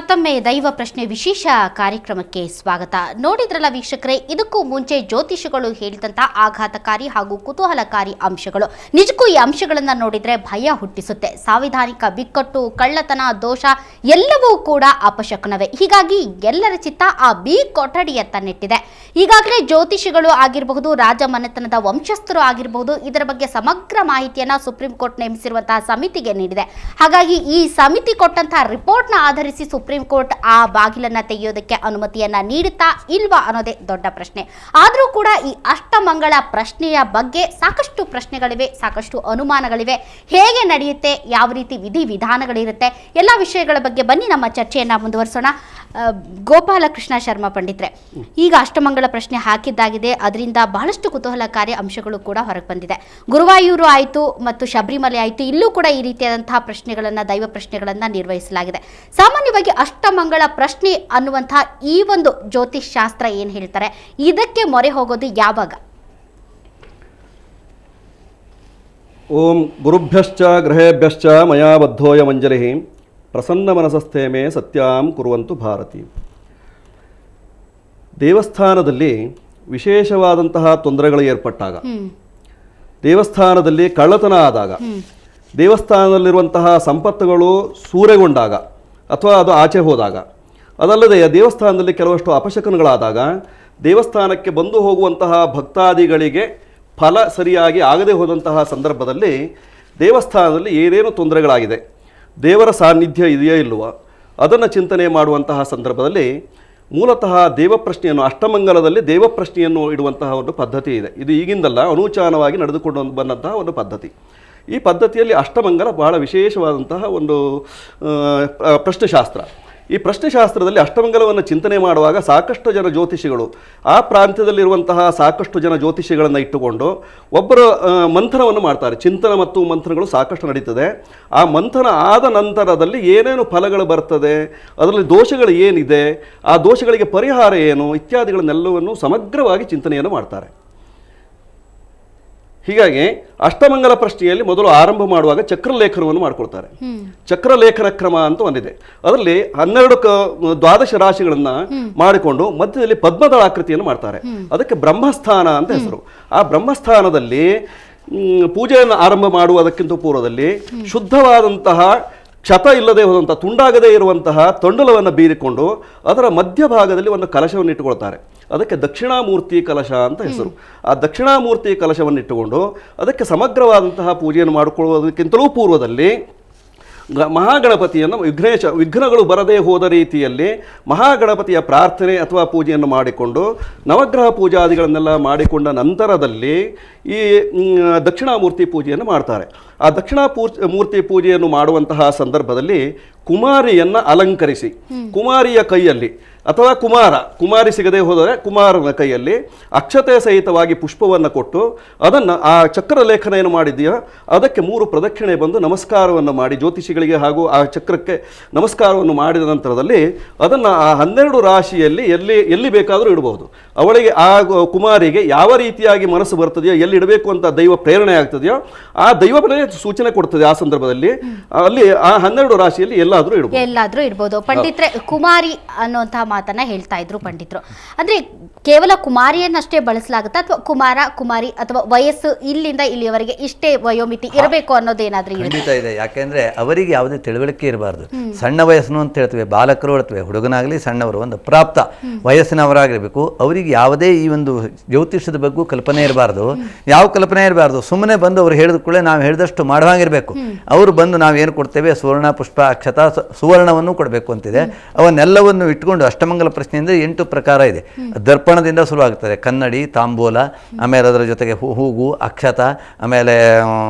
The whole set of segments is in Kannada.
ಮತ್ತೊಮ್ಮೆ ದೈವ ಪ್ರಶ್ನೆ ವಿಶೇಷ ಕಾರ್ಯಕ್ರಮಕ್ಕೆ ಸ್ವಾಗತ. ನೋಡಿದ್ರಲ್ಲ ವೀಕ್ಷಕರೇ, ಇದಕ್ಕೂ ಮುಂಚೆ ಜ್ಯೋತಿಷಿಗಳು ಹೇಳಿದಂಥ ಆಘಾತಕಾರಿ ಹಾಗೂ ಕುತೂಹಲಕಾರಿ ಅಂಶಗಳು. ನಿಜಕ್ಕೂ ಈ ಅಂಶಗಳನ್ನು ನೋಡಿದರೆ ಭಯ ಹುಟ್ಟಿಸುತ್ತೆ. ಸಾಂವಿಧಾನಿಕ ಬಿಕ್ಕಟ್ಟು, ಕಳ್ಳತನ, ದೋಷ ಎಲ್ಲವೂ ಕೂಡ ಅಪಶಕುನವೇ. ಹೀಗಾಗಿ ಎಲ್ಲರ ಚಿತ್ತ ಆ ಬಿ ಕೊಠಡಿಯತ್ತ ನೆಟ್ಟಿದೆ. ಈಗಾಗಲೇ ಜ್ಯೋತಿಷಿಗಳು ಆಗಿರಬಹುದು, ರಾಜಮನೆತನದ ವಂಶಸ್ಥರು ಆಗಿರಬಹುದು, ಇದರ ಬಗ್ಗೆ ಸಮಗ್ರ ಮಾಹಿತಿಯನ್ನು ಸುಪ್ರೀಂ ಕೋರ್ಟ್ ನೇಮಿಸಿರುವಂತಹ ಸಮಿತಿಗೆ ನೀಡಿದೆ. ಹಾಗಾಗಿ ಈ ಸಮಿತಿ ಕೊಟ್ಟಂತಹ ರಿಪೋರ್ಟ್ನ ಆಧರಿಸಿ ಸುಪ್ರೀಂ ಕೋರ್ಟ್ ಆ ಬಾಗಿಲನ್ನ ತೆಗೆಯೋದಕ್ಕೆ ಅನುಮತಿಯನ್ನ ನೀಡುತ್ತಾ ಇಲ್ವಾ ಅನ್ನೋದೇ ದೊಡ್ಡ ಪ್ರಶ್ನೆ. ಆದರೂ ಕೂಡ ಈ ಅಷ್ಟಮಂಗಳ ಪ್ರಶ್ನೆಯ ಬಗ್ಗೆ ಸಾಕಷ್ಟು ಪ್ರಶ್ನೆಗಳಿವೆ, ಸಾಕಷ್ಟು ಅನುಮಾನಗಳಿವೆ. ಹೇಗೆ ನಡೆಯುತ್ತೆ, ಯಾವ ರೀತಿ ವಿಧಿವಿಧಾನಗಳಿರುತ್ತೆ, ಎಲ್ಲ ವಿಷಯಗಳ ಬಗ್ಗೆ ಬನ್ನಿ ನಮ್ಮ ಚರ್ಚೆಯನ್ನ ಮುಂದುವರಿಸೋಣ. ಗೋಪಾಲಕೃಷ್ಣ ಶರ್ಮಾ ಪಂಡಿತ್ರೆ, ಈಗ ಅಷ್ಟಮಂಗಳ ಪ್ರಶ್ನೆ ಹಾಕಿದ್ದಾಗಿದೆ, ಅದರಿಂದ ಬಹಳಷ್ಟು ಕುತೂಹಲಕಾರಿ ಅಂಶಗಳು ಕೂಡ ಹೊರಗೆ ಬಂದಿದೆ. ಗುರುವಾಯೂರು ಆಯಿತು ಮತ್ತು ಶಬರಿಮಲೆ ಆಯಿತು, ಇಲ್ಲೂ ಕೂಡ ಈ ರೀತಿಯಾದಂತಹ ಪ್ರಶ್ನೆಗಳನ್ನು, ದೈವ ಪ್ರಶ್ನೆಗಳನ್ನು ನಿರ್ವಹಿಸಲಾಗಿದೆ. ಸಾಮಾನ್ಯವಾಗಿ ಅಷ್ಟಮಂಗಳ ಪ್ರಶ್ನೆ ಅನ್ನುವಂತಹ ಈ ಒಂದು ಜ್ಯೋತಿಷ್ ಶಾಸ್ತ್ರ ಏನು ಹೇಳ್ತಾರೆ, ಇದಕ್ಕೆ ಮೊರೆ ಹೋಗೋದು ಯಾವಾಗ? ಓಂ ಗುರುಭ್ಯಶ್ಚ ಗ್ರಹೇಭ್ಯಶ್ಚ ಮಯಾ ಬದ್ಧೋಯ ಮಂಜರಿ ಪ್ರಸನ್ನ ಮನಸಸ್ಥೆ ಮೇ ಸತ್ಯಾಂ ಕುರುವಂತು ಭಾರತಿ. ದೇವಸ್ಥಾನದಲ್ಲಿ ವಿಶೇಷವಾದಂತಹ ತೊಂದರೆಗಳು ಏರ್ಪಟ್ಟಾಗ, ದೇವಸ್ಥಾನದಲ್ಲಿ ಕಳ್ಳತನ ಆದಾಗ, ದೇವಸ್ಥಾನದಲ್ಲಿರುವಂತಹ ಸಂಪತ್ತುಗಳು ಸೂರೆಗೊಂಡಾಗ ಅಥವಾ ಅದು ಆಚೆ ಹೋದಾಗ, ಅದಲ್ಲದೆ ದೇವಸ್ಥಾನದಲ್ಲಿ ಕೆಲವಷ್ಟು ಅಪಶಕನಗಳಾದಾಗ, ದೇವಸ್ಥಾನಕ್ಕೆ ಬಂದು ಹೋಗುವಂತಹ ಭಕ್ತಾದಿಗಳಿಗೆ ಫಲ ಸರಿಯಾಗಿ ಆಗದೆ ಹೋದಂತಹ ಸಂದರ್ಭದಲ್ಲಿ ದೇವಸ್ಥಾನದಲ್ಲಿ ಏನೇನು ತೊಂದರೆಗಳಾಗಿದೆ, ದೇವರ ಸಾನ್ನಿಧ್ಯ ಇದೆಯೇ ಇಲ್ಲವೋ ಅದನ್ನು ಚಿಂತನೆ ಮಾಡುವಂತಹ ಸಂದರ್ಭದಲ್ಲಿ ಮೂಲತಃ ದೇವಪ್ರಶ್ನೆಯನ್ನು, ಅಷ್ಟಮಂಗಲದಲ್ಲಿ ದೇವಪ್ರಶ್ನೆಯನ್ನು ಇಡುವಂತಹ ಒಂದು ಪದ್ಧತಿ ಇದೆ. ಇದು ಈಗಿಂದಲ್ಲ, ಅನೂಚಾನವಾಗಿ ನಡೆದುಕೊಂಡು ಬಂದಂತಹ ಒಂದು ಪದ್ಧತಿ. ಈ ಪದ್ಧತಿಯಲ್ಲಿ ಅಷ್ಟಮಂಗಲ ಬಹಳ ವಿಶೇಷವಾದಂತಹ ಒಂದು ಪ್ರಶ್ನೆಶಾಸ್ತ್ರ. ಈ ಪ್ರಶ್ನೆಶಾಸ್ತ್ರದಲ್ಲಿ ಅಷ್ಟಮಂಗಲವನ್ನು ಚಿಂತನೆ ಮಾಡುವಾಗ ಸಾಕಷ್ಟು ಜನ ಜ್ಯೋತಿಷಿಗಳು, ಆ ಪ್ರಾಂತ್ಯದಲ್ಲಿರುವಂತಹ ಸಾಕಷ್ಟು ಜನ ಜ್ಯೋತಿಷಿಗಳನ್ನು ಇಟ್ಟುಕೊಂಡು ಒಬ್ಬರು ಮಂಥನವನ್ನು ಮಾಡ್ತಾರೆ. ಚಿಂತನ ಮತ್ತು ಮಂಥನಗಳು ಸಾಕಷ್ಟು ನಡೀತದೆ. ಆ ಮಂಥನ ಆದ ನಂತರದಲ್ಲಿ ಏನೇನು ಫಲಗಳು ಬರ್ತದೆ, ಅದರಲ್ಲಿ ದೋಷಗಳು ಏನಿದೆ, ಆ ದೋಷಗಳಿಗೆ ಪರಿಹಾರ ಏನು ಇತ್ಯಾದಿಗಳನ್ನೆಲ್ಲವನ್ನು ಸಮಗ್ರವಾಗಿ ಚಿಂತನೆಯನ್ನು ಮಾಡ್ತಾರೆ. ಹೀಗಾಗಿ ಅಷ್ಟಮಂಗಲ ಪ್ರಶ್ನೆಯಲ್ಲಿ ಮೊದಲು ಆರಂಭ ಮಾಡುವಾಗ ಚಕ್ರಲೇಖನವನ್ನು ಮಾಡಿಕೊಳ್ತಾರೆ. ಚಕ್ರಲೇಖನ ಕ್ರಮ ಅಂತ ಒಂದಿದೆ. ಅದರಲ್ಲಿ 12 ರಾಶಿಗಳನ್ನ ಮಾಡಿಕೊಂಡು ಮಧ್ಯದಲ್ಲಿ ಪದ್ಮದಳ ಆಕೃತಿಯನ್ನು ಮಾಡ್ತಾರೆ. ಅದಕ್ಕೆ ಬ್ರಹ್ಮಸ್ಥಾನ ಅಂತ ಹೆಸರು. ಆ ಬ್ರಹ್ಮಸ್ಥಾನದಲ್ಲಿ ಪೂಜೆಯನ್ನು ಆರಂಭ ಮಾಡುವುದಕ್ಕಿಂತ ಪೂರ್ವದಲ್ಲಿ ಶುದ್ಧವಾದಂತಹ ಕ್ಷತ ಇಲ್ಲದೆ ಹೋದಂತಹ, ತುಂಡಾಗದೇ ಇರುವಂತಹ ತೊಂಡಲವನ್ನು ಬೀರಿಕೊಂಡು ಅದರ ಮಧ್ಯಭಾಗದಲ್ಲಿ ಒಂದು ಕಲಶವನ್ನು ಇಟ್ಟುಕೊಳ್ತಾರೆ. ಅದಕ್ಕೆ ದಕ್ಷಿಣಾಮೂರ್ತಿ ಕಲಶ ಅಂತ ಹೆಸರು. ಆ ದಕ್ಷಿಣಾಮೂರ್ತಿ ಕಲಶವನ್ನು ಇಟ್ಟುಕೊಂಡು ಅದಕ್ಕೆ ಸಮಗ್ರವಾದಂತಹ ಪೂಜೆಯನ್ನು ಮಾಡಿಕೊಳ್ಳುವುದಕ್ಕಿಂತಲೂ ಪೂರ್ವದಲ್ಲಿ ಮಹಾಗಣಪತಿಯನ್ನು ವಿಘ್ನಗಳು ಬರದೇ ಹೋದ ರೀತಿಯಲ್ಲಿ ಮಹಾಗಣಪತಿಯ ಪ್ರಾರ್ಥನೆ ಅಥವಾ ಪೂಜೆಯನ್ನು ಮಾಡಿಕೊಂಡು ನವಗ್ರಹ ಪೂಜಾದಿಗಳನ್ನೆಲ್ಲ ಮಾಡಿಕೊಂಡ ನಂತರದಲ್ಲಿ ಈ ದಕ್ಷಿಣಾಮೂರ್ತಿ ಪೂಜೆಯನ್ನು ಮಾಡ್ತಾರೆ. ಆ ಮೂರ್ತಿ ಪೂಜೆಯನ್ನು ಮಾಡುವಂತಹ ಸಂದರ್ಭದಲ್ಲಿ ಕುಮಾರಿಯನ್ನು ಅಲಂಕರಿಸಿ, ಕುಮಾರಿಯ ಕೈಯಲ್ಲಿ ಅಥವಾ ಕುಮಾರಿ ಸಿಗದೆ ಹೋದರೆ ಕುಮಾರನ ಕೈಯಲ್ಲಿ ಅಕ್ಷತೆ ಸಹಿತವಾಗಿ ಪುಷ್ಪವನ್ನು ಕೊಟ್ಟು ಅದನ್ನು, ಆ ಚಕ್ರಲೇಖನ ಏನು ಮಾಡಿದೆಯೋ ಅದಕ್ಕೆ 3 ಪ್ರದಕ್ಷಿಣೆ ಬಂದು ನಮಸ್ಕಾರವನ್ನು ಮಾಡಿ, ಜ್ಯೋತಿಷಿಗಳಿಗೆ ಹಾಗೂ ಆ ಚಕ್ರಕ್ಕೆ ನಮಸ್ಕಾರವನ್ನು ಮಾಡಿದ ನಂತರದಲ್ಲಿ ಅದನ್ನು ಆ 12 ರಾಶಿಯಲ್ಲಿ ಎಲ್ಲಿ ಬೇಕಾದರೂ ಇಡಬಹುದು. ಅವಳಿಗೆ, ಆ ಕುಮಾರಿಗೆ ಯಾವ ರೀತಿಯಾಗಿ ಮನಸ್ಸು ಬರ್ತದೆಯೋ, ಎಲ್ಲಿ ಇಡಬೇಕು ಅಂತ ದೈವ ಪ್ರೇರಣೆ ಆಗ್ತದೆಯೋ ಆ ದೈವ ಸೂಚನೆ ಕೊಡ್ತದೆ. ಆ ಸಂದರ್ಭದಲ್ಲಿ ಅಲ್ಲಿ ಆ 12 ರಾಶಿಯಲ್ಲಿ ಎಲ್ಲಾದರೂ ಇಡಬಹುದು. ಪಂಡಿತ್ರೆ, ಕುಮಾರಿ ಅನ್ನುವಂತಹ ಮಾತನ್ನ ಹೇಳ್ತಾ ಇದ್ರು ಪಂಡಿತರು. ಅಂದ್ರೆ ಕೇವಲ ಕುಮಾರಿಯನ್ನಷ್ಟೇ ಬಳಸಲಾಗುತ್ತಾ ಅಥವಾ ಕುಮಾರ, ಕುಮಾರಿ ಅಥವಾ ವಯಸ್ಸು ಇಲ್ಲಿಂದ ಇಲ್ಲಿಯವರೆಗೆ ಇಷ್ಟೇ ವಯೋಮಿತಿ ಇರಬೇಕು ಅನ್ನೋದೇನಾದ್ರೂ ಖಂಡಿತ ಇದೆ. ಯಾಕೆಂದ್ರೆ ಅವರಿಗೆ ಯಾವುದೇ ತಿಳುವಳಿಕೆ ಇರಬಾರ್ದು. ಸಣ್ಣ ವಯಸ್ಸನ್ನು ಅಂತ ಹೇಳ್ತೇವೆ, ಬಾಲಕರು ಹೇಳ್ತೇವೆ, ಹುಡುಗನಾಗಲಿ ಸಣ್ಣವರು, ಒಂದು ಪ್ರಾಪ್ತ ವಯಸ್ಸಿನವರಾಗಿರಬೇಕು. ಅವರಿಗೆ ಯಾವುದೇ ಈ ಒಂದು ಜ್ಯೋತಿಷದ ಬಗ್ಗೆ ಕಲ್ಪನೆ ಇರಬಾರ್ದು. ಯಾವ ಕಲ್ಪನೆ ಇರಬಾರ್ದು, ಸುಮ್ಮನೆ ಬಂದು ಅವ್ರು ಹೇಳಿದ ಕೂಡಲೇ ನಾವು ಹೇಳಿದಷ್ಟು ಮಾಡುವಾಗಿರಬೇಕು. ಅವರು ಬಂದು ನಾವೇನು ಕೊಡ್ತೇವೆ, ಸುವರ್ಣ, ಪುಷ್ಪ, ಅಕ್ಷತ, ಸುವರ್ಣವನ್ನು ಕೊಡಬೇಕು ಅಂತಿದೆ. ಅವನ್ನೆಲ್ಲವನ್ನು ಇಟ್ಕೊಂಡು ಅಷ್ಟಮಂಗಲ ಪ್ರಶ್ನೆಯಿಂದ 8 ಪ್ರಕಾರ ಇದೆ. ದರ್ಪಣದಿಂದ ಶುರುವಾಗುತ್ತದೆ. ಕನ್ನಡಿ, ತಾಂಬೂಲ, ಆಮೇಲೆ ಅದರ ಜೊತೆಗೆ ಹೂಗು, ಅಕ್ಷತ, ಆಮೇಲೆ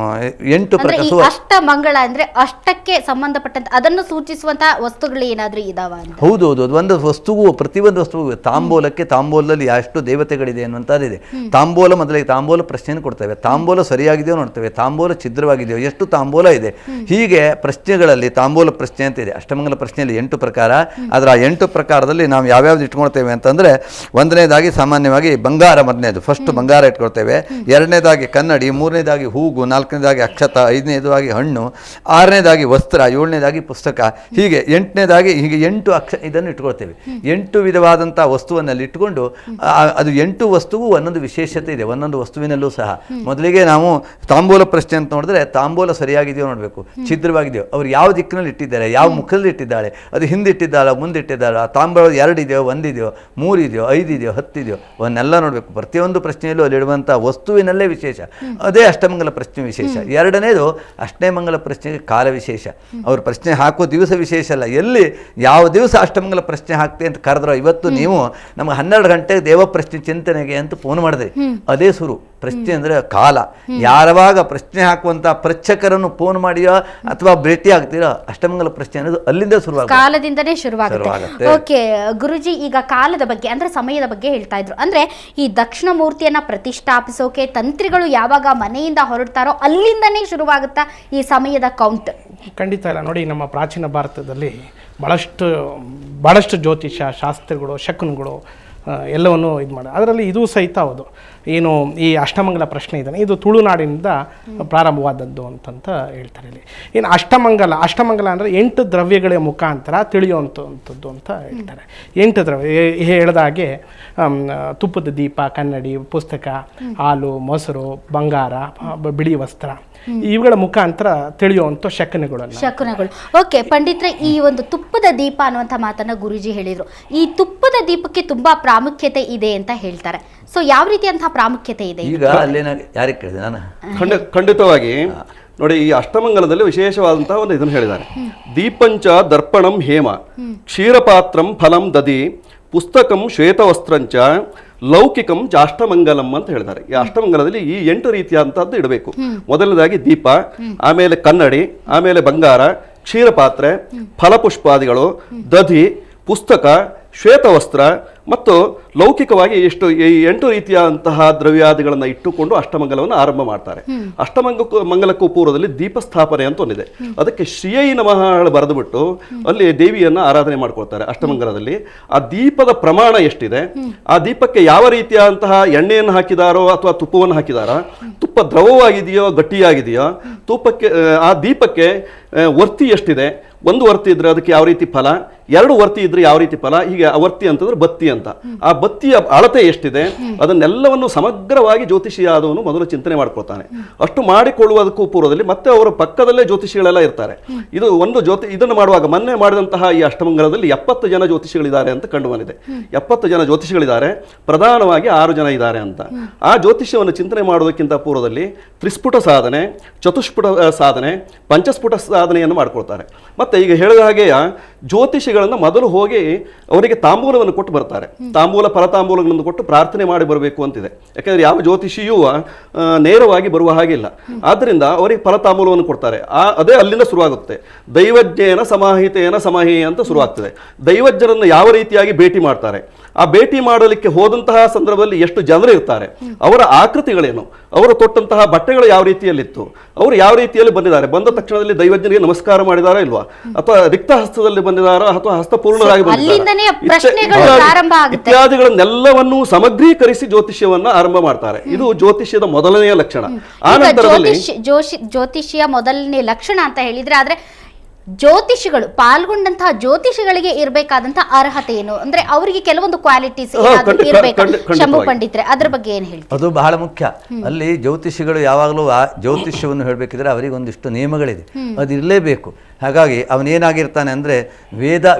8 ಪ್ರಕಾರ. ಅಷ್ಟಮಂಗಳ ಅಂದ್ರೆ ಅಷ್ಟಕ್ಕೆ ಸಂಬಂಧಪಟ್ಟಂತೆ ಅದನ್ನು ಸೂಚಿಸುವಂತಹ ವಸ್ತುಗಳು ಏನಾದ್ರೂ ಇದಾವ? ಹೌದೌದು. ಒಂದು ವಸ್ತುವು, ಪ್ರತಿಯೊಂದು ವಸ್ತುವು, ತಾಂಬೂಲಕ್ಕೆ, ತಾಂಬೂಲದಲ್ಲಿ ಎಷ್ಟು ದೇವತೆಗಳಿದೆ ಅನ್ನುವಂಥದ್ದಿದೆ. ತಾಂಬೂಲ, ಮೊದಲಿಗೆ ತಾಂಬೂಲ ಪ್ರಶ್ನೆಯನ್ನು ಕೊಡ್ತೇವೆ. ತಾಂಬೂಲ ಸರಿಯಾಗಿದೆಯೋ ನೋಡ್ತೇವೆ, ತಾಂಬೂಲ ಛಿದ್ರವಾಗಿದೆಯೋ, ಎಷ್ಟು ತಾಂಬೂಲ ಇದೆ, ಹೀಗೆ ಪ್ರಶ್ನೆಗಳಲ್ಲಿ ತಾಂಬೂಲ ಪ್ರಶ್ನೆ ಅಂತ ಇದೆ. ಅಷ್ಟಮಂಗಲ ಪ್ರಶ್ನೆಯಲ್ಲಿ 8 ಪ್ರಕಾರ. ಅದರ 8 ಪ್ರಕಾರದಲ್ಲಿ ಅಷ್ಟಮಂಗಲದಲ್ಲಿ ನಾವು ಯಾವ್ಯಾವ್ದು ಇಟ್ಕೊಳ್ತೇವೆ ಅಂತಂದರೆ, ಒಂದನೇದಾಗಿ ಸಾಮಾನ್ಯವಾಗಿ ಬಂಗಾರ, ಮೊದಲನೇದು ಫಸ್ಟ್ ಬಂಗಾರ ಇಟ್ಕೊಳ್ತೇವೆ, ಎರಡನೇದಾಗಿ ಕನ್ನಡಿ, ಮೂರನೇದಾಗಿ ಹೂಗು, ನಾಲ್ಕನೇದಾಗಿ ಅಕ್ಷತ, ಐದನೇದಾಗಿ ಹಣ್ಣು, ಆರನೇದಾಗಿ ವಸ್ತ್ರ, ಏಳನೇದಾಗಿ ಪುಸ್ತಕ, ಹೀಗೆ ಎಂಟನೇದಾಗಿ ಹೀಗೆ 8 ಇದನ್ನು ಇಟ್ಕೊಳ್ತೇವೆ. 8 ವಿಧವಾದಂಥ ವಸ್ತುವನ್ನಲ್ಲಿ ಇಟ್ಕೊಂಡು ಅದು 8 ವಸ್ತುವು ಒಂದೊಂದು ವಿಶೇಷತೆ ಇದೆ, ಒಂದೊಂದು ವಸ್ತುವಿನಲ್ಲೂ ಸಹ. ಮೊದಲಿಗೆ ನಾವು ತಾಂಬೂಲ ಪ್ರಶ್ನೆ ಅಂತ ನೋಡಿದ್ರೆ, ತಾಂಬೂಲ ಸರಿಯಾಗಿದೆಯೋ ನೋಡಬೇಕು, ಛಿದ್ರವಾಗಿದೆಯೋ, ಅವ್ರು ಯಾವ ದಿಕ್ಕಿನಲ್ಲಿ ಇಟ್ಟಿದ್ದಾರೆ, ಯಾವ ಮುಖದಲ್ಲಿ ಇಟ್ಟಿದ್ದಾಳೆ, ಅದು ಹಿಂದಿಟ್ಟಿದ್ದಾಳ, ಮುಂದಿಟ್ಟಿದ್ದಾಳ, ಆ ತಾಂಬೂಲ 2 ಇದೆಯೋ, 1 ಇದೆಯೋ, 3 ಇದೆಯೋ, 5 ಇದೆಯೋ, 10 ಇದೆಯೋ, ಅವನ್ನೆಲ್ಲ ನೋಡಬೇಕು. ಪ್ರತಿಯೊಂದು ಪ್ರಶ್ನೆಯಲ್ಲೂ ಅಲ್ಲಿಡುವಂಥ ವಸ್ತುವಿನಲ್ಲೇ ವಿಶೇಷ, ಅದೇ ಅಷ್ಟಮಂಗಲ ಪ್ರಶ್ನೆ ವಿಶೇಷ. ಎರಡನೇದು ಅಷ್ಟಮಂಗಲ ಪ್ರಶ್ನೆಗೆ ಕಾಲ ವಿಶೇಷ. ಅವ್ರು ಪ್ರಶ್ನೆ ಹಾಕೋ ದಿವಸ ವಿಶೇಷ ಅಲ್ಲ, ಎಲ್ಲಿ ಯಾವ ದಿವಸ ಅಷ್ಟಮಂಗಲ ಪ್ರಶ್ನೆ ಹಾಕ್ತೆ ಅಂತ ಕರೆದ್ರು. ಇವತ್ತು ನೀವು ನಮಗೆ 12 ಗಂಟೆಗೆ ದೇವ ಪ್ರಶ್ನೆ ಚಿಂತನೆಗೆ ಅಂತ ಫೋನ್ ಮಾಡಿದ್ರಿ, ಅದೇ ಶುರು. ಪ್ರಶ್ನೆ ಅಂದರೆ ಕಾಲ. ಯಾವಾಗ ಪ್ರಶ್ನೆ ಹಾಕುವಂಥ ಪ್ರೇಕ್ಷಕರನ್ನು ಫೋನ್ ಮಾಡಿಯೋ ಅಥವಾ ಭೇಟಿ ಆಗ್ತೀರೋ, ಅಷ್ಟಮಂಗಲ ಪ್ರಶ್ನೆ ಅನ್ನೋದು ಅಲ್ಲಿಂದ ಶುರುವಾಗುತ್ತೆ, ಕಾಲದಿಂದನೇ ಶುರುವಾಗುತ್ತೆ. ಓಕೆ ಗುರುಜಿ, ಈಗ ಕಾಲದ ಬಗ್ಗೆ ಅಂದ್ರೆ ಸಮಯದ ಬಗ್ಗೆ ಹೇಳ್ತಾ ಇದ್ರು. ಅಂದ್ರೆ ಈ ದಕ್ಷಿಣ ಮೂರ್ತಿಯನ್ನ ಪ್ರತಿಷ್ಠಾಪಿಸೋಕೆ ತಂತ್ರಿಗಳು ಯಾವಾಗ ಮನೆಯಿಂದ ಹೊರಡ್ತಾರೋ ಅಲ್ಲಿಂದನೇ ಶುರುವಾಗುತ್ತಾ ಈ ಸಮಯದ ಕೌಂಟ್? ಖಂಡಿತ ಇಲ್ಲ. ನೋಡಿ, ನಮ್ಮ ಪ್ರಾಚೀನ ಭಾರತದಲ್ಲಿ ಭಾಳಷ್ಟು ಜ್ಯೋತಿಷ ಶಾಸ್ತ್ರಗಳು, ಶಕುನಗಳು ಎಲ್ಲವನ್ನು ಇದು ಮಾಡಿ, ಅದರಲ್ಲಿ ಇದು ಸಹಿತ ಹೌದು. ಏನು ಈ ಅಷ್ಟಮಂಗಲ ಪ್ರಶ್ನೆ ಇದೆ, ಇದು ತುಳುನಾಡಿನಿಂದ ಪ್ರಾರಂಭವಾದದ್ದು ಅಂತಂತ ಹೇಳ್ತಾರೆ. ಇಲ್ಲಿ ಏನು ಅಷ್ಟಮಂಗಲ ಅಂದರೆ 8 ದ್ರವ್ಯಗಳ ಮುಖಾಂತರ ತಿಳಿಯುವಂಥದ್ದು ಅಂತ ಹೇಳ್ತಾರೆ. 8 ದ್ರವ್ಯ ಹೇಳಿದ ಹಾಗೆ ತುಪ್ಪದ ದೀಪ, ಕನ್ನಡಿ, ಪುಸ್ತಕ, ಹಾಲು, ಮೊಸರು, ಬಂಗಾರ, ಬಿಳಿ ವಸ್ತ್ರ, ಇವುಗಳ ಮುಖಾಂತರ ತಿಳಿಯುವಂಥ ಶಕುನಗಳು. ಓಕೆ ಪಂಡಿತ್ರೆ, ಈ ಒಂದು ತುಪ್ಪದ ದೀಪ ಅನ್ನುವಂಥ ಮಾತನ್ನ ಗುರುಜಿ ಹೇಳಿದ್ರು. ಈ ತುಪ್ಪದ ದೀಪಕ್ಕೆ ತುಂಬಾ ಪ್ರಾಮುಖ್ಯತೆ ಇದೆ ಅಂತ ಹೇಳ್ತಾರೆ. ಸೊ ಯಾವ ರೀತಿಯಂತಹ ಪ್ರಾಮುಖ್ಯತೆ ಇದೆ? ಈಗ ಅಲ್ಲೇನ ಯಾರಿಗೆ ಕೇಳಿದೆ ನಾನು? ಖಂಡಿತವಾಗಿ ನೋಡಿ, ಈ ಅಷ್ಟಮಂಗಲದಲ್ಲಿ ವಿಶೇಷವಾದಂತಹ ಒಂದು ಇದನ್ನು ಹೇಳಿದ್ದಾರೆ. ದೀಪಂಚ ದರ್ಪಣಂ ಹೇಮ, ಕ್ಷೀರಪಾತ್ರಂ ಫಲಂ ದದಿ, ಪುಸ್ತಕಂ ಶ್ವೇತವಸ್ತ್ರಂಚ, ಲೌಕಿಕಂ ಜಾಷ್ಟಮಂಗಲಂ ಅಂತ ಹೇಳಿದ್ದಾರೆ. ಈ ಅಷ್ಟಮಂಗಲದಲ್ಲಿ ಈ 8 ರೀತಿಯಾದಂಥದ್ದು ಇಡಬೇಕು. ಮೊದಲನೇದಾಗಿ ದೀಪ, ಆಮೇಲೆ ಕನ್ನಡಿ, ಆಮೇಲೆ ಬಂಗಾರ, ಕ್ಷೀರಪಾತ್ರೆ, ಫಲಪುಷ್ಪಾದಿಗಳು, ದಧಿ, ಪುಸ್ತಕ, ಶ್ವೇತವಸ್ತ್ರ ಮತ್ತು ಲೌಕಿಕವಾಗಿ ಈ 8 ರೀತಿಯಾದಂತಹ ದ್ರವ್ಯಾದಿಗಳನ್ನು ಇಟ್ಟುಕೊಂಡು ಅಷ್ಟಮಂಗಲವನ್ನು ಆರಂಭ ಮಾಡ್ತಾರೆ. ಮಂಗಲಕ್ಕೂ ಪೂರ್ವದಲ್ಲಿ ದೀಪಸ್ಥಾಪನೆ ಅಂತ ಒಂದಿದೆ. ಅದಕ್ಕೆ ಶ್ರೀಯೈ ನಮಃ ಬರೆದು ಬಿಟ್ಟು ಅಲ್ಲಿ ದೇವಿಯನ್ನ ಆರಾಧನೆ ಮಾಡ್ಕೊಳ್ತಾರೆ. ಅಷ್ಟಮಂಗಲದಲ್ಲಿ ಆ ದೀಪದ ಪ್ರಮಾಣ ಎಷ್ಟಿದೆ, ಆ ದೀಪಕ್ಕೆ ಯಾವ ರೀತಿಯಾದಂತಹ ಎಣ್ಣೆಯನ್ನು ಹಾಕಿದಾರೋ ಅಥವಾ ತುಪ್ಪವನ್ನು ಹಾಕಿದಾರೋ, ತುಪ್ಪ ದ್ರವವಾಗಿದೆಯೋ ಗಟ್ಟಿಯಾಗಿದೆಯೋ, ಆ ದೀಪಕ್ಕೆ ವರ್ತಿ ಎಷ್ಟಿದೆ, 1 ವರ್ತಿ ಇದ್ರೆ ಅದಕ್ಕೆ ಯಾವ ರೀತಿ ಫಲ, 2 ವರ್ತಿ ಇದ್ರೆ ಯಾವ ರೀತಿ ಫಲ, ಹೀಗೆ ವರ್ತಿ ಅಂತಂದ್ರೆ ಬತ್ತಿ ಅಂತ. ಆ ಬತ್ತಿಯ ಅಳತೆ ಎಷ್ಟಿದೆ ಅದನ್ನೆಲ್ಲವನ್ನು ಸಮಗ್ರವಾಗಿ ಜ್ಯೋತಿಷಿಯಾದವನು ಮೊದಲು ಚಿಂತನೆ ಮಾಡ್ಕೊಳ್ತಾನೆ. ಅಷ್ಟು ಮಾಡಿಕೊಳ್ಳುವುದಕ್ಕೂ ಪೂರ್ವದಲ್ಲಿ ಮತ್ತೆ ಅವರ ಪಕ್ಕದಲ್ಲೇ ಜ್ಯೋತಿಷಿಗಳೆಲ್ಲ ಇರ್ತಾರೆ. ಇದು ಒಂದು ಇದನ್ನು ಮಾಡುವಾಗ ಮೊನ್ನೆ ಮಾಡಿದಂತಹ ಈ ಅಷ್ಟಮಂಗಲದಲ್ಲಿ 70 ಜನ ಜ್ಯೋತಿಷಿಗಳಿದ್ದಾರೆ ಅಂತ ಕಂಡು ಬಂದಿದೆ. 70 ಜನ ಜ್ಯೋತಿಷಿಗಳಿದ್ದಾರೆ, ಪ್ರಧಾನವಾಗಿ 6 ಜನ ಇದ್ದಾರೆ ಅಂತ. ಆ ಜ್ಯೋತಿಷ್ಯವನ್ನು ಚಿಂತನೆ ಮಾಡುವುದಕ್ಕಿಂತ ಪೂರ್ವದಲ್ಲಿ ತ್ರಿಸ್ಫುಟ ಸಾಧನೆ, ಚತುಷ್ಪುಟ ಸಾಧನೆ, ಪಂಚಸ್ಫುಟ ಸಾಧನೆಯನ್ನು ಮಾಡ್ಕೊಳ್ತಾರೆ. ಮತ್ತೆ ಈಗ ಹೇಳಿದ ಹಾಗೆ ಜ್ಯೋತಿಷಿಗಳನ್ನ ಮೊದಲು ಹೋಗಿ ಅವರಿಗೆ ತಾಂಬೂಲವನ್ನು ಕೊಟ್ಟು ಬರ್ತಾರೆ. ತಾಂಬೂಲ ಫಲತಾಂಬೂಲಗಳನ್ನು ಕೊಟ್ಟು ಪ್ರಾರ್ಥನೆ ಮಾಡಿ ಬರಬೇಕು ಅಂತಿದೆ. ಯಾಕಂದ್ರೆ ಯಾವ ಜ್ಯೋತಿಷಿಯೂ ನೇರವಾಗಿ ಬರುವ ಹಾಗಿಲ್ಲ. ಆದ್ದರಿಂದ ಅವರಿಗೆ ಫಲತಾಂಬೂಲವನ್ನು ಕೊಡ್ತಾರೆ. ಅದೇ ಅಲ್ಲಿಂದ ಶುರುವಾಗುತ್ತೆ. ದೈವಜ್ಞೇನ ಸಮಾಹಿತೇನ ಸಮಾಹಿ ಅಂತ ಶುರುವಾಗ್ತದೆ. ದೈವಜ್ಞರನ್ನು ಯಾವ ರೀತಿಯಾಗಿ ಭೇಟಿ ಮಾಡ್ತಾರೆ, ಆ ಭೇಟಿ ಮಾಡಲಿಕ್ಕೆ ಹೋದಂತಹ ಸಂದರ್ಭದಲ್ಲಿ ಎಷ್ಟು ಜನರು ಇರ್ತಾರೆ, ಅವರ ಆಕೃತಿಗಳೇನು, ಅವರು ತೊಟ್ಟಂತಹ ಬಟ್ಟೆಗಳು ಯಾವ ರೀತಿಯಲ್ಲಿತ್ತು, ಅವರು ಯಾವ ರೀತಿಯಲ್ಲಿ ಬಂದಿದ್ದಾರೆ, ಬಂದ ತಕ್ಷಣದಲ್ಲಿ ದೈವಜ್ಞರಿಗೆ ನಮಸ್ಕಾರ ಮಾಡಿದಾರಾ ಇಲ್ವಾ, ಅಥವಾ ರಿಕ್ತ ಹಸ್ತದಲ್ಲಿ ಬಂದಿದಾರಾ ಅಥವಾ ಹಸ್ತಪೂರ್ಣರಾಗಿ ಇತ್ಯಾದಿಗಳನ್ನೆಲ್ಲವನ್ನೂ ಸಮಗ್ರೀಕರಿಸಿ ಜ್ಯೋತಿಷ್ಯವನ್ನ ಆರಂಭ ಮಾಡ್ತಾರೆ. ಇದು ಜ್ಯೋತಿಷ್ಯದ ಮೊದಲನೆಯ ಲಕ್ಷಣ. ಆ ನಂತರದಲ್ಲಿ ಜ್ಯೋತಿಷ್ಯ ಮೊದಲನೇ ಲಕ್ಷಣ ಅಂತ ಹೇಳಿದ್ರೆ, ಆದ್ರೆ ಜ್ಯೋತಿಷಿಗಳು ಪಾಲ್ಗೊಂಡಂತಹ ಜ್ಯೋತಿಷಿಗಳಿಗೆ ಇರಬೇಕಾದಂತಹ ಅರ್ಹತೆ ಏನು ಅಂದ್ರೆ ಅವರಿಗೆ ಕೆಲವೊಂದು ಕ್ವಾಲಿಟೀಸ್ ಇರಬೇಕು. ಶಂಭು ಪಂಡಿತ್ರೆ, ಅದ್ರ ಬಗ್ಗೆ ಏನು ಹೇಳ್ತೀವಿ? ಅದು ಬಹಳ ಮುಖ್ಯ. ಅಲ್ಲಿ ಜ್ಯೋತಿಷಿಗಳು ಯಾವಾಗಲೂ ಆ ಜ್ಯೋತಿಷ್ಯವನ್ನು ಹೇಳಬೇಕಿದ್ರೆ ಅವರಿಗೆ ಒಂದಿಷ್ಟು ನಿಯಮಗಳಿದೆ, ಅದು ಇರಲೇಬೇಕು. ಹಾಗಾಗಿ ಅವನೇನಾಗಿರ್ತಾನೆ ಅಂದರೆ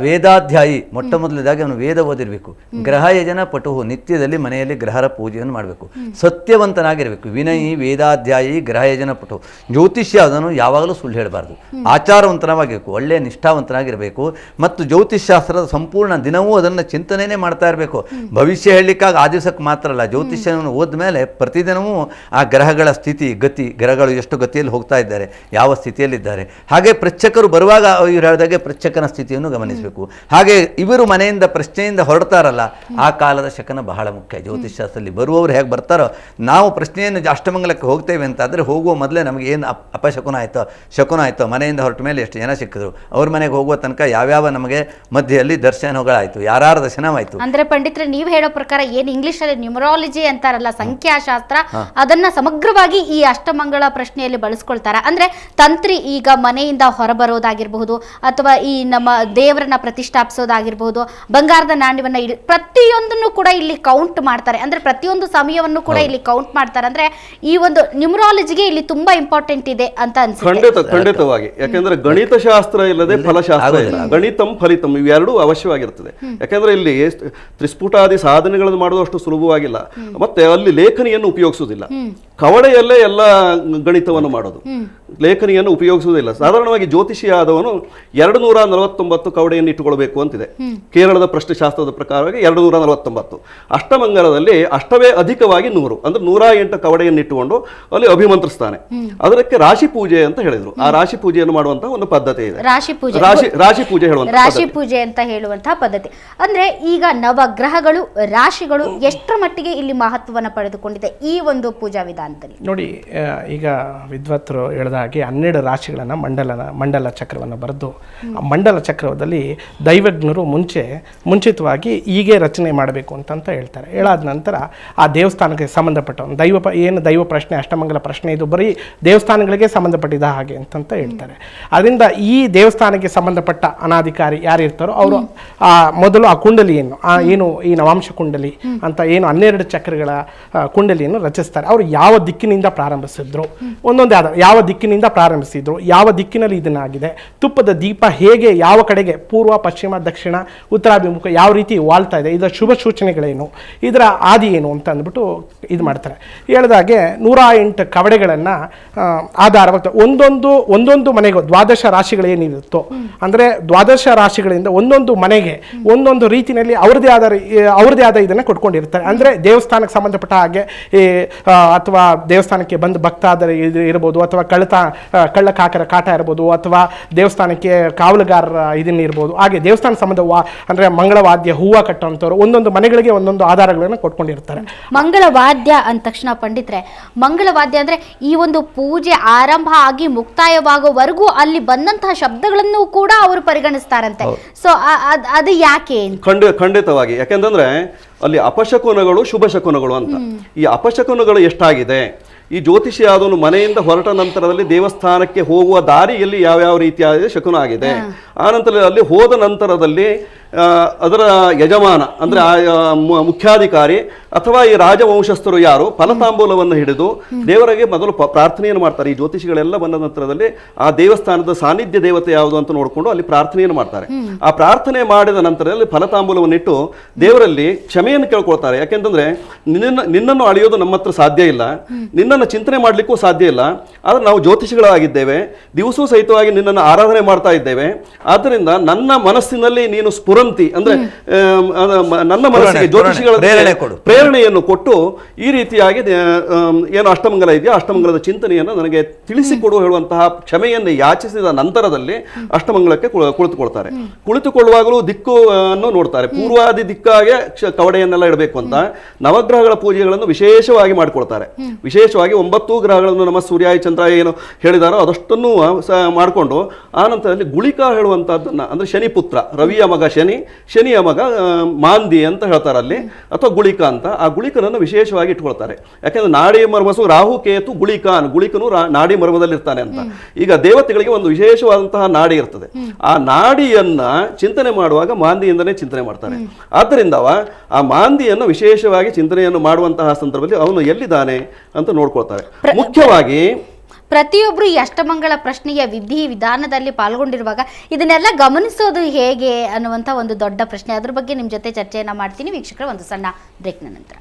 ವೇದಾಧ್ಯಾಯಿ. ಮೊಟ್ಟ ಮೊದಲನೇದಾಗಿ ಅವನು ವೇದ ಓದಿರಬೇಕು. ಗ್ರಹ ಯಜನ ಪಟುಹು, ನಿತ್ಯದಲ್ಲಿ ಮನೆಯಲ್ಲಿ ಗ್ರಹರ ಪೂಜೆಯನ್ನು ಮಾಡಬೇಕು. ಸತ್ಯವಂತನಾಗಿರಬೇಕು. ವಿನಯಿ ವೇದಾಧ್ಯಾಯಿ ಗ್ರಹ ಯಜನ ಪಟುಹು. ಜ್ಯೋತಿಷ್ಯ ಅದನ್ನು ಯಾವಾಗಲೂ ಸುಳ್ಳು ಹೇಳಬಾರ್ದು. ಆಚಾರವಂತನವಾಗಿರಬೇಕು, ಒಳ್ಳೆಯ ನಿಷ್ಠಾವಂತನಾಗಿರಬೇಕು. ಮತ್ತು ಜ್ಯೋತಿಷ್ಶಾಸ್ತ್ರದ ಸಂಪೂರ್ಣ ದಿನವೂ ಅದನ್ನು ಚಿಂತನೆಯೇ ಮಾಡ್ತಾ ಇರಬೇಕು. ಭವಿಷ್ಯ ಹೇಳಲಿಕ್ಕಾಗಿ ಆ ದಿವಸಕ್ಕೆ ಮಾತ್ರ ಅಲ್ಲ, ಜ್ಯೋತಿಷ್ಯವನ್ನು ಓದ್ಮೇಲೆ ಪ್ರತಿದಿನವೂ ಆ ಗ್ರಹಗಳ ಸ್ಥಿತಿ ಗತಿ, ಗ್ರಹಗಳು ಎಷ್ಟು ಗತಿಯಲ್ಲಿ ಹೋಗ್ತಾ ಇದ್ದಾರೆ, ಯಾವ ಸ್ಥಿತಿಯಲ್ಲಿದ್ದಾರೆ, ಹಾಗೆ ಪ್ರೇಕ್ಷಕರು ಬರುವಾಗ ಇವರು ಹೇಳಿದಾಗೆ ಪ್ರಚಕ್ಕನ ಸ್ಥಿತಿಯನ್ನು ಗಮನಿಸಬೇಕು. ಹಾಗೆ ಇವರು ಮನೆಯಿಂದ ಪ್ರಶ್ನೆಯಿಂದ ಹೊರಡ್ತಾರಲ್ಲ, ಆ ಕಾಲದ ಶಕನ ಬಹಳ ಮುಖ್ಯ. ಜ್ಯೋತಿಷ್ಶಾಸ್ತ್ರದಲ್ಲಿ ಬರುವವರು ಹೇಗೆ ಬರ್ತಾರೋ, ನಾವು ಪ್ರಶ್ನೆಯನ್ನು ಅಷ್ಟಮಂಗಲಕ್ಕೆ ಹೋಗ್ತೇವೆ ಅಂತಾದರೆ ಹೋಗುವ ಮೊದಲೇ ನಮಗೆ ಏನು ಅಪಶಕುನ ಆಯಿತೋ ಶಕುನ ಆಯಿತೋ, ಮನೆಯಿಂದ ಹೊರಟ ಮೇಲೆ ಎಷ್ಟು ಜನ ಸಿಕ್ಕಿದ್ರು, ಅವ್ರ ಮನೆಗೆ ಹೋಗುವ ತನಕ ಯಾವ್ಯಾವ ನಮಗೆ ಮಧ್ಯೆಯಲ್ಲಿ ದರ್ಶನಗಳಾಯಿತು, ಯಾರ ದರ್ಶನವಾಯಿತು. ಅಂದ್ರೆ ಪಂಡಿತ್ರೆ ನೀವು ಹೇಳೋ ಪ್ರಕಾರ ಏನು ಇಂಗ್ಲಿಷ್ ಅಲ್ಲಿ ನ್ಯೂಮರಾಲಜಿ ಅಂತಾರಲ್ಲ, ಸಂಖ್ಯಾಶಾಸ್ತ್ರ, ಅದನ್ನ ಸಮಗ್ರವಾಗಿ ಈ ಅಷ್ಟಮಂಗಳ ಪ್ರಶ್ನೆಯಲ್ಲಿ ಬಳಸ್ಕೊಳ್ತಾರ. ಅಂದ್ರೆ ತಂತ್ರಿ ಈಗ ಮನೆಯಿಂದ ಹೊರಬರೋದಾಗಿರಬಹುದು, ಅಥವಾ ಈ ನಮ್ಮ ದೇವರನ್ನ ಪ್ರತಿಷ್ಠಾಪಿಸೋದಾಗಿರ್ಬಹುದು, ಬಂಗಾರದ ನಾಣ್ಯವನ್ನ ಪ್ರತಿಯೊಂದನ್ನು ಕೂಡ ಇಲ್ಲಿ ಕೌಂಟ್ ಮಾಡ್ತಾರೆ. ಅಂದ್ರೆ ಪ್ರತಿಯೊಂದು ಸಮಯವನ್ನು ಕೂಡ ಇಲ್ಲಿ ಕೌಂಟ್ ಮಾಡ್ತಾರೆ. ಅಂದ್ರೆ ಈ ಒಂದು ನ್ಯೂಮರಾಲಜಿಗೆ ಇಲ್ಲಿ ತುಂಬಾ ಇಂಪಾರ್ಟೆಂಟ್ ಇದೆ ಅಂತ ಅನ್ಸುತ್ತೆ. ಖಂಡಿತವಾಗಿ. ಯಾಕಂದ್ರೆ ಗಣಿತಶಾಸ್ತ್ರ ಇಲ್ಲದೆ ಫಲಶಾಸ್ತ್ರ ಇಲ್ಲ, ಗಣಿತಂ ಫಲಿತಂ ಇವೆರಡೂ ಅವಶ್ಯವಾಗಿರ್ತದೆ. ಯಾಕಂದ್ರೆ ಇಲ್ಲಿ ತ್ರಿಸ್ಫುಟಾದಿ ಸಾಧನೆಗಳನ್ನು ಮಾಡೋದು ಅಷ್ಟು ಸುಲಭವಾಗಿಲ್ಲ, ಮತ್ತೆ ಅಲ್ಲಿ ಲೇಖನಿಯನ್ನು ಉಪಯೋಗಿಸುವುದಿಲ್ಲ. ಕವಡೆಯಲ್ಲೇ ಎಲ್ಲ ಗಣಿತವನ್ನು ಮಾಡೋದು, ಲೇಖನಿಯನ್ನು ಉಪಯೋಗಿಸುವುದಿಲ್ಲ. ಸಾಧಾರಣವಾಗಿ ಜ್ಯೋತಿಷಿ ಆದವನು 249 ಕವಡೆಯನ್ನು ಇಟ್ಟುಕೊಳ್ಬೇಕು ಅಂತಿದೆ ಕೇರಳದ ಪ್ರಶ್ನೆಶಾಸ್ತ್ರದ ಪ್ರಕಾರವಾಗಿ. 249 ಅಷ್ಟಮಂಗಲದಲ್ಲಿ ಅಷ್ಟವೇ ಅಧಿಕವಾಗಿ 100 ಅಂದ್ರೆ 108 ಕವಡೆಯನ್ನು ಇಟ್ಟುಕೊಂಡು ಅಲ್ಲಿ ಅಭಿಮಂತ್ರಿಸ್ತಾನೆ. ಅದಕ್ಕೆ ರಾಶಿ ಪೂಜೆ ಅಂತ ಹೇಳಿದ್ರು. ಆ ರಾಶಿ ಪೂಜೆಯನ್ನು ಮಾಡುವಂತಹ ಒಂದು ಪದ್ಧತಿ ಇದೆ, ರಾಶಿ ಪೂಜೆ ಹೇಳುವಂತ ರಾಶಿ ಪೂಜೆ ಅಂತ ಹೇಳುವಂತಹ ಪದ್ಧತಿ. ಅಂದ್ರೆ ಈಗ ನವಗ್ರಹಗಳು ರಾಶಿಗಳು ಎಷ್ಟರ ಮಟ್ಟಿಗೆ ಇಲ್ಲಿ ಮಹತ್ವವನ್ನು ಪಡೆದುಕೊಂಡಿದೆ ಈ ಒಂದು ಪೂಜಾ ವಿಧಾನದಲ್ಲಿ? ನೋಡಿ, ಈಗ ವಿದ್ವತ್ತರು ಹೇಳಿದ ಹಾಗೆ 12 ರಾಶಿಗಳನ್ನು ಮಂಡಲ ಚಕ್ರವನ್ನು ಬರೆದು, ಆ ಮಂಡಲ ಚಕ್ರದಲ್ಲಿ ದೈವಜ್ಞರು ಮುಂಚಿತವಾಗಿ ಹೀಗೆ ರಚನೆ ಮಾಡಬೇಕು ಅಂತ ಹೇಳ್ತಾರೆ. ಹೇಳಾದ ನಂತರ ಆ ದೇವಸ್ಥಾನಕ್ಕೆ ಸಂಬಂಧಪಟ್ಟ ದೈವ ಪ್ರಶ್ನೆ, ಅಷ್ಟಮಂಗಲ ಪ್ರಶ್ನೆ, ಇದು ಬರೀ ದೇವಸ್ಥಾನಗಳಿಗೆ ಸಂಬಂಧಪಟ್ಟಿದ ಹಾಗೆ ಅಂತ ಹೇಳ್ತಾರೆ. ಅದರಿಂದ ಈ ದೇವಸ್ಥಾನಕ್ಕೆ ಸಂಬಂಧಪಟ್ಟ ಅನಾಧಿಕಾರಿ ಯಾರಿರ್ತಾರೋ ಅವರು ಮೊದಲು ಆ ಕುಂಡಲಿಯನ್ನು, ಏನು ಈ ನವಾಂಶ ಕುಂಡಲಿ ಅಂತ ಏನು 12 ಚಕ್ರಗಳ ಕುಂಡಲಿಯನ್ನು ರಚಿಸ್ತಾರೆ. ಅವರು ಯಾವ ದಿಕ್ಕಿನಿಂದ ಪ್ರಾರಂಭಿಸಿದ್ರು, ಒಂದೊಂದೇ ಆದ ಯಾವ ದಿಕ್ಕಿನಿಂದ ಪ್ರಾರಂಭಿಸಿದ್ರು, ಯಾವ ದಿಕ್ಕಿನಲ್ಲಿ ಇದನ್ನಾಗಿದೆ, ತುಪ್ಪದ ದೀಪ ಹೇಗೆ ಯಾವ ಕಡೆಗೆ ಪೂರ್ವ ಪಶ್ಚಿಮ ದಕ್ಷಿಣ ಉತ್ತರಾಭಿಮುಖ ಯಾವ ರೀತಿ ವಾಲ್ತಾ ಇದೆ, ಇದರ ಶುಭ ಸೂಚನೆಗಳೇನು, ಇದರ ಆದಿ ಏನು ಅಂತ ಅಂದ್ಬಿಟ್ಟು ಇದು ಮಾಡ್ತಾರೆ. ಹೇಳಿದಾಗೆ 108 ಕವಡೆಗಳನ್ನು ಆಧಾರವಾಗಿ ಒಂದೊಂದು ಮನೆಗೂ 12 ರಾಶಿಗಳೇನಿರುತ್ತೋ, ಅಂದರೆ 12 ರಾಶಿಗಳಿಂದ ಒಂದೊಂದು ಮನೆಗೆ ಒಂದೊಂದು ರೀತಿಯಲ್ಲಿ ಅವ್ರದೇ ಆದ ಇದನ್ನು ಕೊಟ್ಕೊಂಡಿರ್ತಾರೆ. ಅಂದರೆ ದೇವಸ್ಥಾನಕ್ಕೆ ಸಂಬಂಧಪಟ್ಟ ಹಾಗೆ ಅಥವಾ ದೇವಸ್ಥಾನಕ್ಕೆ ಬಂದು ಭಕ್ತಾದರೆ ಇರ್ಬೋದು, ಅಥವಾ ಕಳ್ಳ ಕಾಕರ ಕಾಟ ಇರ್ಬೋದು, ಅಥವಾ ದೇವಸ್ಥಾನಕ್ಕೆ ಕಾವಲುಗಾರರ ಇದನ್ನ ಇರ್ಬೋದು. ಹಾಗೆ ದೇವಸ್ಥಾನ ಸಂಬಂಧ ಅಂದರೆ ಮಂಗಳವಾದ್ಯ, ಹೂವು ಕಟ್ಟುವಂಥವ್ರು ಒಂದೊಂದು ಮನೆಗಳಿಗೆ ಒಂದೊಂದು ಆಧಾರಗಳನ್ನು ಕೊಟ್ಕೊಂಡಿರ್ತಾರೆ. ಮಂಗಳವಾದ್ಯ ಅಂದ ತಕ್ಷಣ ಪಂಡಿತ್ರೆ, ಮಂಗಳವಾದ್ಯ ಅಂದ್ರೆ ಈ ಒಂದು ಪೂಜೆ ಆರಂಭ ಆಗಿ ಮುಕ್ತಾಯವಾಗುವವರೆಗೂ ಅಲ್ಲಿ ಬಂದಂತಹ ಶಬ್ದಗಳನ್ನು ಕೂಡ ಅವರು ಪರಿಗಣಿಸ್ತಾರಂತೆ. ಸೊ ಅದು ಯಾಕೆ? ಖಂಡಿತವಾಗಿ. ಯಾಕೆಂದ್ರೆ ಅಲ್ಲಿ ಅಪಶಕುನಗಳು ಶುಭ ಶಕುನಗಳು ಅಂತ. ಈ ಅಪಶಕುನಗಳು ಎಷ್ಟಾಗಿದೆ, ಈ ಜ್ಯೋತಿಷಿ ಆದವನು ಮನೆಯಿಂದ ಹೊರಟ ನಂತರದಲ್ಲಿ ದೇವಸ್ಥಾನಕ್ಕೆ ಹೋಗುವ ದಾರಿಯಲ್ಲಿ ಯಾವ್ಯಾವ ರೀತಿಯಾದ ಶಕುನ ಆಗಿದೆ, ಆ ನಂತರ ಅಲ್ಲಿ ಹೋದ ನಂತರದಲ್ಲಿ ಅದರ ಯಜಮಾನ ಅಂದ್ರೆ ಮುಖ್ಯಾಧಿಕಾರಿ ಅಥವಾ ಈ ರಾಜವಂಶಸ್ಥರು ಯಾರು ಫಲತಾಂಬೂಲವನ್ನು ಹಿಡಿದು ದೇವರಿಗೆ ಮೊದಲು ಪ್ರಾರ್ಥನೆಯನ್ನು ಮಾಡ್ತಾರೆ. ಈ ಜ್ಯೋತಿಷಿಗಳೆಲ್ಲ ಬಂದ ನಂತರದಲ್ಲಿ ಆ ದೇವಸ್ಥಾನದ ಸಾನ್ನಿಧ್ಯ ದೇವತೆ ಯಾವುದು ಅಂತ ನೋಡಿಕೊಂಡು ಅಲ್ಲಿ ಪ್ರಾರ್ಥನೆಯನ್ನು ಮಾಡ್ತಾರೆ. ಆ ಪ್ರಾರ್ಥನೆ ಮಾಡಿದ ನಂತರದಲ್ಲಿ ಫಲತಾಂಬೂಲವನ್ನು ಇಟ್ಟು ದೇವರಲ್ಲಿ ಕ್ಷಮೆಯನ್ನು ಕೇಳ್ಕೊಳ್ತಾರೆ. ಯಾಕೆಂತಂದ್ರೆ ನಿನ್ನನ್ನು ಅಳಿಯೋದು ನಮ್ಮ ಹತ್ರ ಸಾಧ್ಯ ಇಲ್ಲ, ನಿನ್ನನ್ನು ಚಿಂತನೆ ಮಾಡ್ಲಿಕ್ಕೂ ಸಾಧ್ಯ ಇಲ್ಲ, ಆದ್ರೆ ನಾವು ಜ್ಯೋತಿಷಿಗಳಾಗಿದ್ದೇವೆ, ದಿವಸವೂ ಸಹಿತವಾಗಿ ನಿನ್ನನ್ನು ಆರಾಧನೆ ಮಾಡ್ತಾ ಇದ್ದೇವೆ. ಆದ್ದರಿಂದ ನನ್ನ ಮನಸ್ಸಿನಲ್ಲಿ ನೀನು ಸ್ಫುರಂತಿ ಅಂದ್ರೆ ನನ್ನ ಮನಸ್ಸಿಗೆ ಜ್ಯೋತಿಷಿಗಳ ಪ್ರೇರಣೆಯನ್ನು ಕೊಟ್ಟು ಈ ರೀತಿಯಾಗಿ ಏನು ಅಷ್ಟಮಂಗಲ ಇದೆಯೋ ಅಷ್ಟಮಂಗಲದ ಚಿಂತನೆಯನ್ನು ನನಗೆ ತಿಳಿಸಿಕೊಡು ಹೇಳುವಂತಹ ಕ್ಷಮೆಯನ್ನು ಯಾಚಿಸಿದ ನಂತರದಲ್ಲಿ ಅಷ್ಟಮಂಗಲಕ್ಕೆ ಕುಳಿತುಕೊಳ್ತಾರೆ. ಕುಳಿತುಕೊಳ್ಳುವಾಗಲೂ ದಿಕ್ಕನ್ನು ನೋಡ್ತಾರೆ. ಪೂರ್ವಾದಿ ದಿಕ್ಕಾಗೆ ಕವಡೆಯನ್ನೆಲ್ಲ ಇಡಬೇಕು ಅಂತ ನವಗ್ರಹಗಳ ಪೂಜೆಗಳನ್ನು ವಿಶೇಷವಾಗಿ ಮಾಡಿಕೊಳ್ತಾರೆ. ವಿಶೇಷವಾಗಿ 9 ಗ್ರಹಗಳನ್ನು ನಮ್ಮ ಸೂರ್ಯ ಚಂದ್ರ ಏನು ಹೇಳಿದಾರೋ ಅದಷ್ಟನ್ನು ಮಾಡಿಕೊಂಡು ಆ ನಂತರದಲ್ಲಿ ಗುಳಿಕ ಹೇಳುವಂತಹದ್ದನ್ನ ಅಂದ್ರೆ ಶನಿ ಪುತ್ರ, ರವಿಯ ಮಗ ಶನಿಯ ಮಗ ಮಾಂದಿ ಅಂತ ಹೇಳ್ತಾರೆ ಅಲ್ಲಿ, ಅಥವಾ ಗುಳಿಕ ಅಂತ. ಆ ಗುಳಿಕನನ್ನು ವಿಶೇಷವಾಗಿ ಇಟ್ಕೊಳ್ತಾರೆ. ಯಾಕೆಂದ್ರೆ ನಾಡಿ ಮರ್ಮಸು ರಾಹು ಕೇತು ಗುಳಿಕನು ನಾಡಿ ಮರ್ಮದಲ್ಲಿ ಇರ್ತಾನೆ ಅಂತ. ಈಗ ದೇವತೆಗಳಿಗೆ ಒಂದು ವಿಶೇಷವಾದಂತಹ ನಾಡಿ ಇರ್ತದೆ. ಆ ನಾಡಿಯನ್ನ ಚಿಂತನೆ ಮಾಡುವಾಗ ಮಾಂದಿಯಿಂದನೇ ಚಿಂತನೆ ಮಾಡ್ತಾರೆ. ಆದ್ದರಿಂದ ಆ ಮಾಂದಿಯನ್ನು ವಿಶೇಷವಾಗಿ ಚಿಂತನೆಯನ್ನು ಮಾಡುವಂತಹ ಸಂದರ್ಭದಲ್ಲಿ ಅವನು ಎಲ್ಲಿದ್ದಾನೆ ಅಂತ ನೋಡ್ಕೊಳ್ತಾರೆ. ಮುಖ್ಯವಾಗಿ ಪ್ರತಿಯೊಬ್ಬರು ಈ ಅಷ್ಟಮಂಗಳ ಪ್ರಶ್ನೆಯ ವಿಧಾನದಲ್ಲಿ ಪಾಲ್ಗೊಂಡಿರುವಾಗ ಇದನ್ನೆಲ್ಲ ಗಮನಿಸೋದು ಹೇಗೆ ಅನ್ನುವಂಥ ಒಂದು ದೊಡ್ಡ ಪ್ರಶ್ನೆ. ಅದ್ರ ಬಗ್ಗೆ ನಿಮ್ಮ ಜೊತೆ ಚರ್ಚೆಯನ್ನು ಮಾಡ್ತೀನಿ ವೀಕ್ಷಕರ, ಒಂದು ಸಣ್ಣ ಬ್ರೇಕ್ನ ನಂತರ.